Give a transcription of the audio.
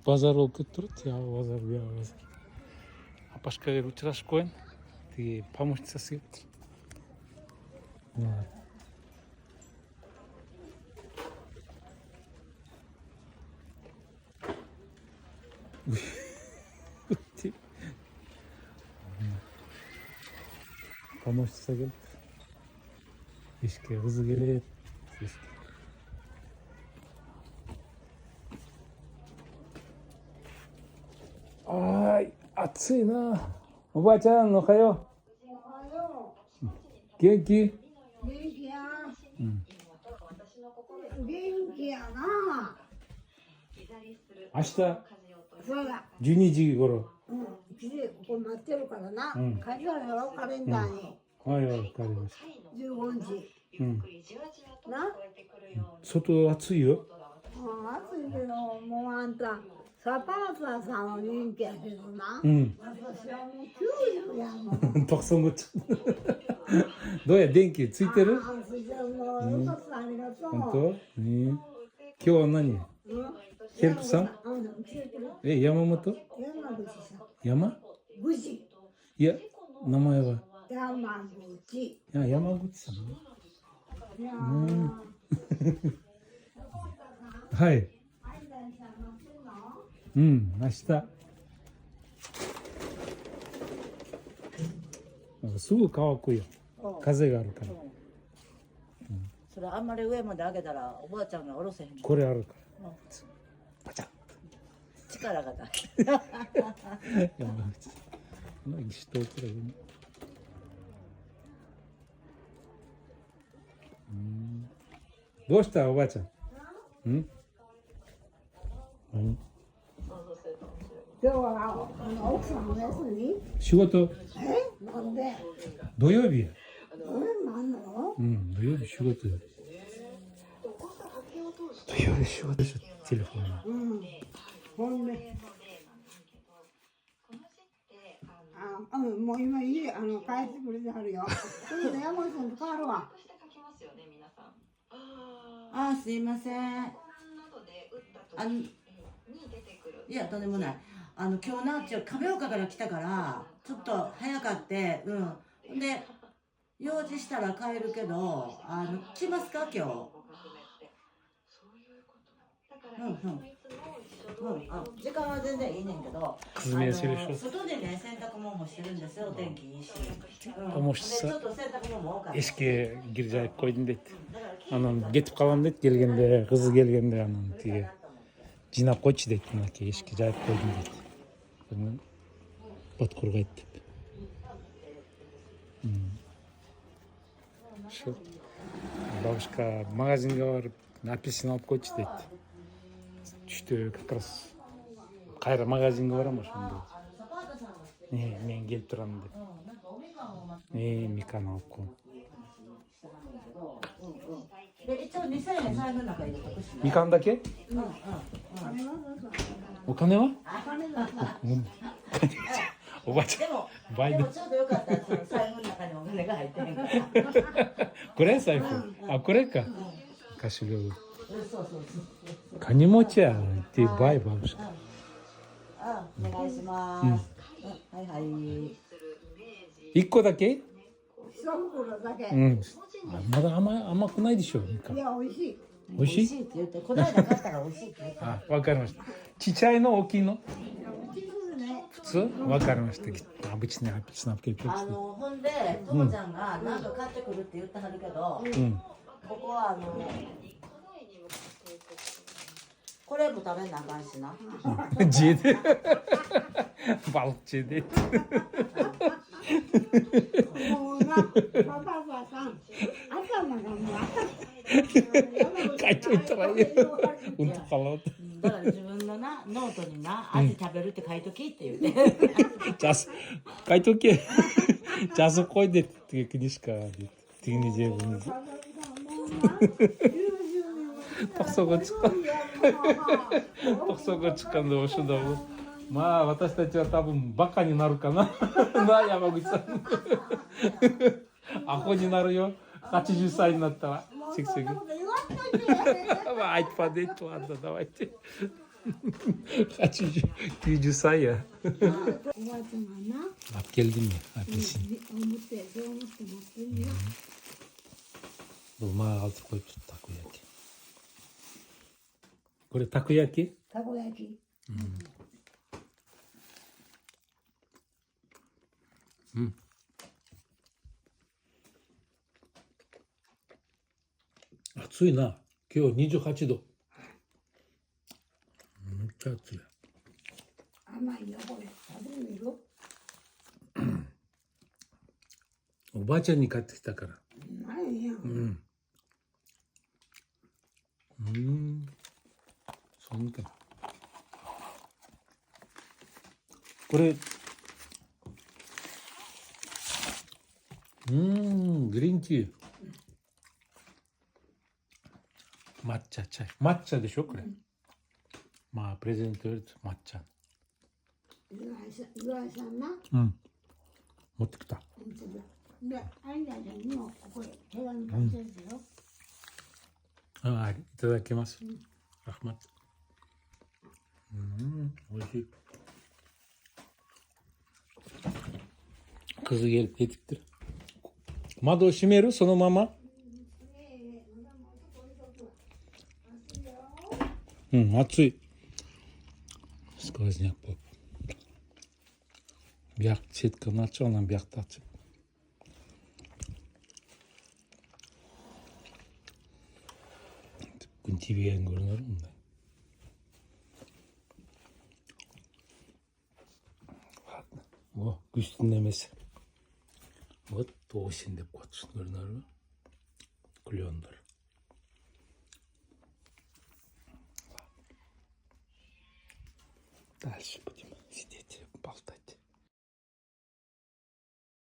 базар болып кетіп тұрады. Яғы базар, бұяғы базар. Апашкаға ұшырасып қойын. Теге помощницасы келіп тұр. Помощница келіп тұр. Ешке қызы келеді. Ай,暑いな。おばあちゃん、おはよう。元気？元気や。うん。元気やな。明日そうだ。 12時頃。うん。来てここ待ってるからな。うん書いてあるよカレンダーに。はい、わかりました。15日。うん。な。外暑いよ。暑いけどもうあんたサパーターさんは元気やけどな。うん。私はもう90やもん。特捜ごっちゃ。どうや、電気ついてる？ついてるもう。よかったありがとう。本当？今日は何？ヘルプさん？山本？山口さん。山？口。いや、名前は。山口。山口さん。はい。うん、明日。なんかすぐ乾くよ。風があるから。それあんまり上まで上げたらおばあちゃんが下ろせへん。これあるから。パチャッ。力がない。山口。人くらいね。どうしたおばあちゃん？うん？何？今日は奥さんの休み？仕事？なんで？土曜日や。なんなの？うん、土曜日仕事や。土曜日仕事でしょ、テレフォン。うん。ほんで。もう今家帰ってくれてはるよ。それで山口さんと変わるわ。あ、すいません。いや、とんでもない。今日な、亀岡から来たから、ちょっと早かって、うん。で、用事したら帰るけど、来ますか、今日。時間は全然いいねんけど、外でね、洗濯物もしてるんですよ、お天気いいし。Eski girecek koydum dedi. Getip kalan dedi gelgende, kızı gelgende diye. Jinap koyç dedi ki eski jayıp koydum dedi. Bunu Batkurga etti. Şu бабушка магазинге барып апельсин алып койчу дейт. Түштө как раз кайра магазинге барам ошондо. Мен келип турам деп. Микан алып кой. 一応2000円財布の中に入れてほしい。みかんだけ？お金は？おばあちゃん。でもちょうどよかった。その財布の中にお金が入ってへんから。これ財布？あ、これか。菓子料理。そう。金持ちやってバイバイしか。お願いします。はい。一個だけ？一袋だけ。うん。まだ甘くないでしょ。いや、美味しい。美味しい？って言って、この間買ったら美味しいって言って。あ、わかりました。ちっちゃいの大きいの？普通？わかりました。обычный апельсин апельсин。ほんで、ともちゃんが何か買ってくるって言ってはるけど、ここはこれも食べなあかんしな。Jedi. Balık jedi. もうな、パパさん、頭がもう書いといたらいいよ。うんとかろう。だから自分のな、ノートにな、味食べるって書いときって言って。じゃあ、書いとけ。じゃあ、そこいでってкнижка. Ты не делай. Токсоға шыққанда осы да бұл.私たちは多分バカになるかな。な、山口さん。アホになるよ。80歳になったら。Айтпа дейді, ладно, давайте. 80, 90 歳や。おばあちゃんがな、Alip geldim ya apelsin. 思ってそう思って持ってんねよ。 Dolma altı koyup tut takoyaki. これたこ焼き？たこ焼き。暑いな。今日28度。めっちゃ暑い。甘いよこれ。食べてみる？おばあちゃんに買ってきたから。うまいやん。そうか。これ、グリーンティー。抹茶チャイ。抹茶でしょこれ。まあ、プレゼントより抹茶。岩井さんな。持ってきた。で、アイラちゃんにもこれ手紙書いてるよ。いただきます。ラフマット。美味しい。くずげ出てきてる。窓を閉めるそのまま。暑い。Сквозняк был. Бяг, сетка начал нам бяг тацит. Күнтибеген көрінер мұндай. Ладно. О, күстің немесі. Вот осень деп қойсын көрінер ме? Клёндыр. Дальше будем.